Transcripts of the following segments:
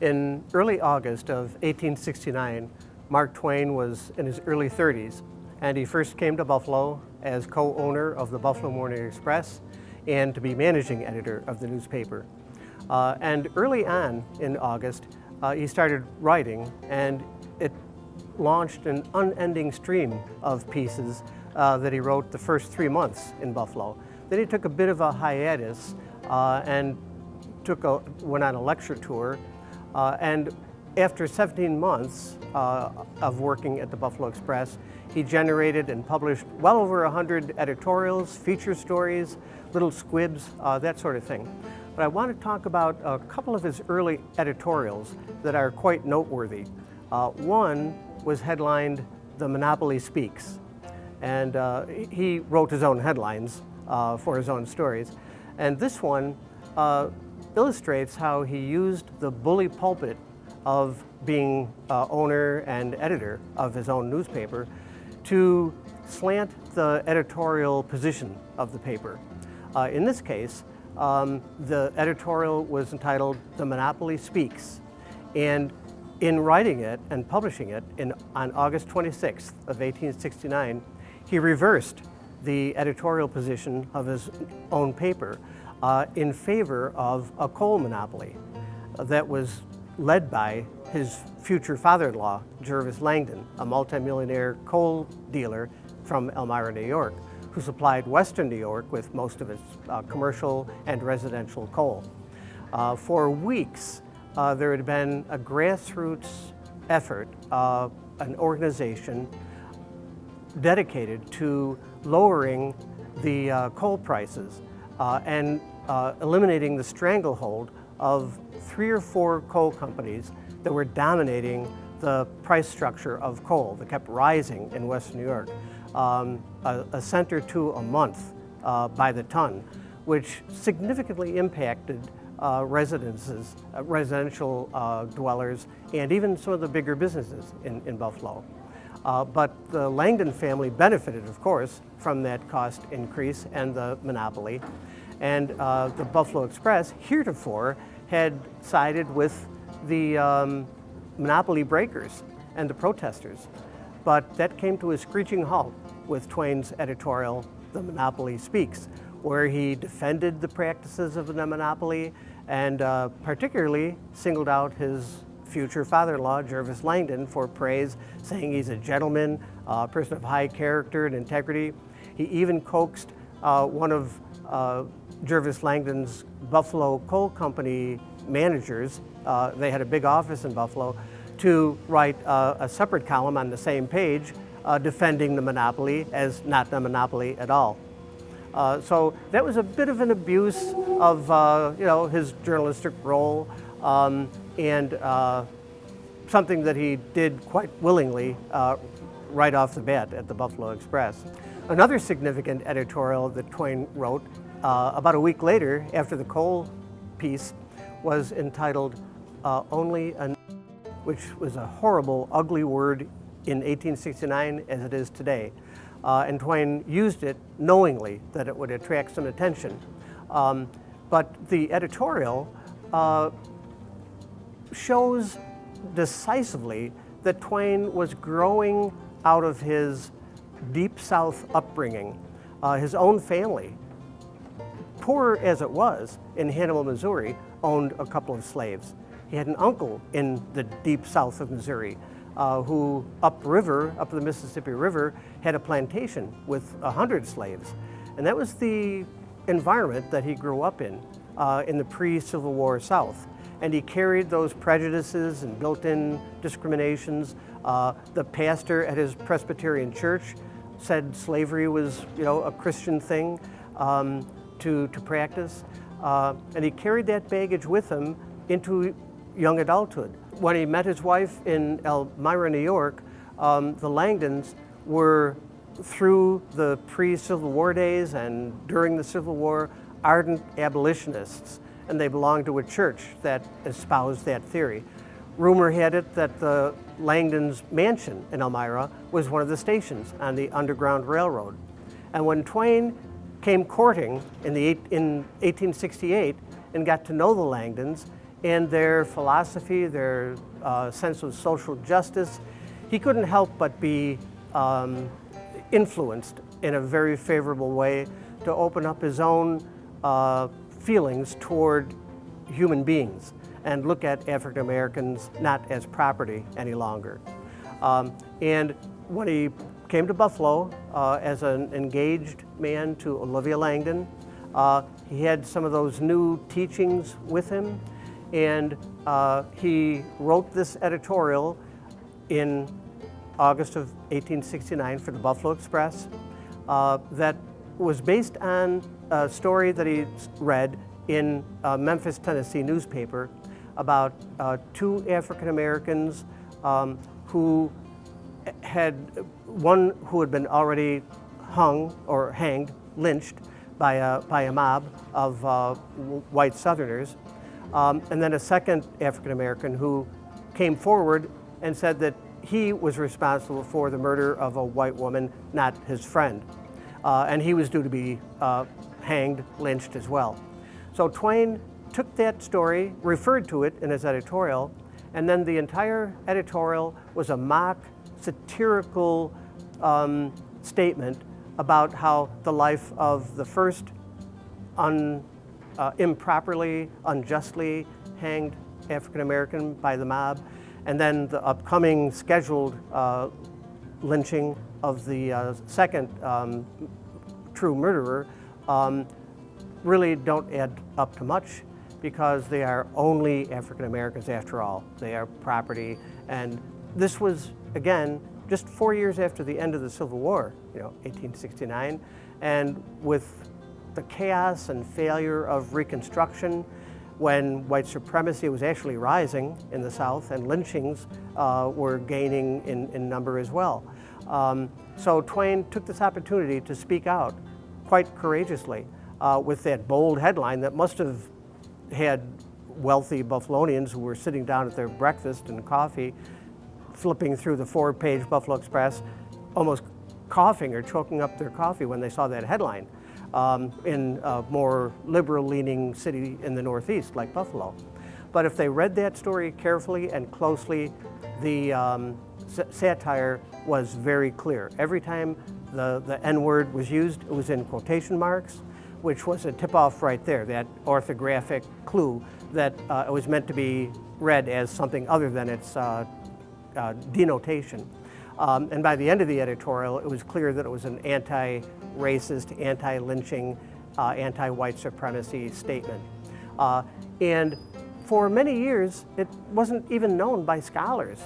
In early August of 1869, Mark Twain was in his early 30s, and he first came to Buffalo as co-owner of the Buffalo Morning Express and to be managing editor of the newspaper. And early on in August, he started writing, and it launched an unending stream of pieces that he wrote the first 3 months in Buffalo. Then he took a bit of a hiatus and went on a lecture tour. And after 17 months of working at the Buffalo Express, he generated and published well over 100 editorials, feature stories, little squibs, that sort of thing. But I want to talk about a couple of his early editorials that are quite noteworthy. One was headlined, "The Monopoly Speaks." And he wrote his own headlines for his own stories. And this one illustrates how he used the bully pulpit of being owner and editor of his own newspaper to slant the editorial position of the paper. In this case, the editorial was entitled "The Monopoly Speaks," and in writing it and publishing it on August 26th of 1869, he reversed the editorial position of his own paper in favor of a coal monopoly that was led by his future father-in-law, Jervis Langdon, a multimillionaire coal dealer from Elmira, New York, who supplied Western New York with most of its commercial and residential coal. For weeks, there had been a grassroots effort, an organization dedicated to lowering the coal prices and eliminating the stranglehold of 3 or 4 coal companies that were dominating the price structure of coal that kept rising in Western New York, a cent or two a month by the ton, which significantly impacted residential dwellers and even some of the bigger businesses in Buffalo. But the Langdon family benefited, of course, from that cost increase and the monopoly. And the Buffalo Express, heretofore, had sided with the monopoly breakers and the protesters. But that came to a screeching halt with Twain's editorial, "The Monopoly Speaks," where he defended the practices of the monopoly and particularly singled out his future father-in-law, Jervis Langdon, for praise, saying he's a gentleman, a person of high character and integrity. He even coaxed one of Jervis Langdon's Buffalo Coal Company managers, they had a big office in Buffalo, to write a separate column on the same page defending the monopoly as not the monopoly at all. So that was a bit of an abuse of his journalistic role and something that he did quite willingly right off the bat at the Buffalo Express. Another significant editorial that Twain wrote about a week later after the coal piece was entitled "Only a," which was a horrible, ugly word in 1869 as it is today. And Twain used it knowingly that it would attract some attention. But the editorial shows decisively that Twain was growing out of his Deep South upbringing. His own family, poor as it was in Hannibal, Missouri, owned a couple of slaves. He had an uncle in the Deep South of Missouri who up the Mississippi River, had a plantation with 100 slaves. And that was the environment that he grew up in the pre-Civil War South. And he carried those prejudices and built-in discriminations. The pastor at his Presbyterian church said slavery was, a Christian thing to practice. And he carried that baggage with him into young adulthood. When he met his wife in Elmira, New York, the Langdons were, through the pre-Civil War days and during the Civil War, ardent abolitionists, and they belonged to a church that espoused that theory. Rumor had it that the Langdons' mansion in Elmira was one of the stations on the Underground Railroad. And when Twain came courting in 1868 and got to know the Langdons, and their philosophy, their sense of social justice, he couldn't help but be influenced in a very favorable way to open up his own feelings toward human beings and look at African Americans not as property any longer. And when he came to Buffalo as an engaged man to Olivia Langdon, he had some of those new teachings with him, and he wrote this editorial in August of 1869 for the Buffalo Express that was based on a story that he read in a Memphis, Tennessee newspaper about two African Americans who had, one who had been already hung or hanged, lynched by a mob of white Southerners, and then a second African American who came forward and said that he was responsible for the murder of a white woman, not his friend. And he was due to be hanged, lynched as well. So Twain took that story, referred to it in his editorial, and then the entire editorial was a mock satirical statement about how the life of the first improperly, unjustly hanged African American by the mob, and then the upcoming scheduled lynching of the second true murderer really don't add up to much, because they are only African Americans after all. They are property. And this was, again, just 4 years after the end of the Civil War, 1869, and with the chaos and failure of Reconstruction, when white supremacy was actually rising in the South and lynchings were gaining in number as well. So Twain took this opportunity to speak out quite courageously with that bold headline that must have had wealthy Buffalonians who were sitting down at their breakfast and coffee, flipping through the 4-page Buffalo Express, almost coughing or choking up their coffee when they saw that headline in a more liberal-leaning city in the Northeast like Buffalo. But if they read that story carefully and closely, the satire was very clear. Every time the N-word was used, it was in quotation marks, which was a tip-off right there, that orthographic clue that it was meant to be read as something other than its denotation. And by the end of the editorial, it was clear that it was an anti-racist, anti-lynching, anti-white supremacy statement. And for many years, it wasn't even known by scholars.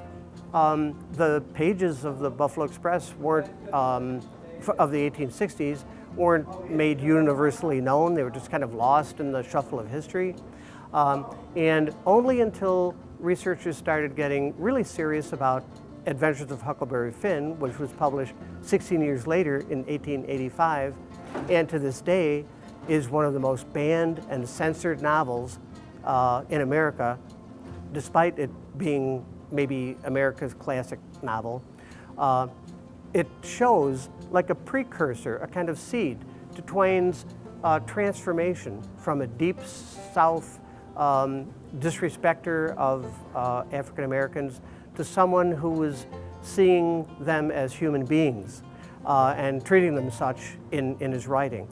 The pages of the Buffalo Express weren't, of the 1860s, weren't made universally known. They were just kind of lost in the shuffle of history. And only until researchers started getting really serious about Adventures of Huckleberry Finn, which was published 16 years later in 1885, and to this day is one of the most banned and censored novels in America, despite it being maybe America's classic novel. It shows like a precursor, a kind of seed to Twain's transformation from a deep South disrespecter of African Americans to someone who was seeing them as human beings and treating them such in his writing.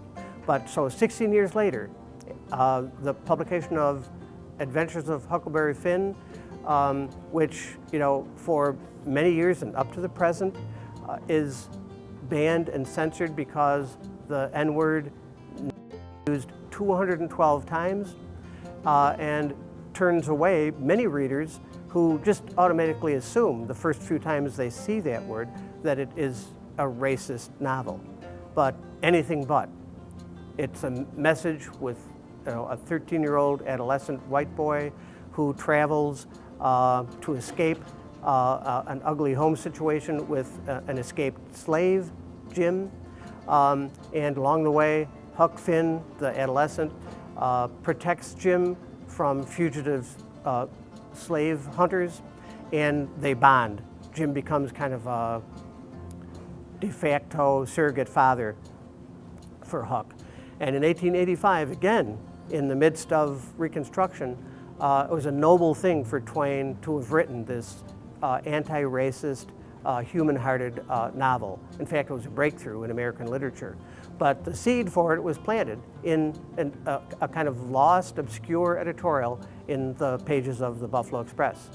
But so 16 years later, the publication of Adventures of Huckleberry Finn, which for many years and up to the present is banned and censored because the N-word used 212 times and turns away many readers who just automatically assume the first few times they see that word that it is a racist novel. But anything but. It's a message with a 13-year-old adolescent white boy who travels to escape an ugly home situation with an escaped slave, Jim. And along the way, Huck Finn, the adolescent, protects Jim from fugitive slave hunters, and they bond. Jim becomes kind of a de facto surrogate father for Huck. And in 1885, again, in the midst of Reconstruction, It was a noble thing for Twain to have written this anti-racist, human-hearted novel. In fact, it was a breakthrough in American literature. But the seed for it was planted in a kind of lost, obscure editorial in the pages of the Buffalo Express.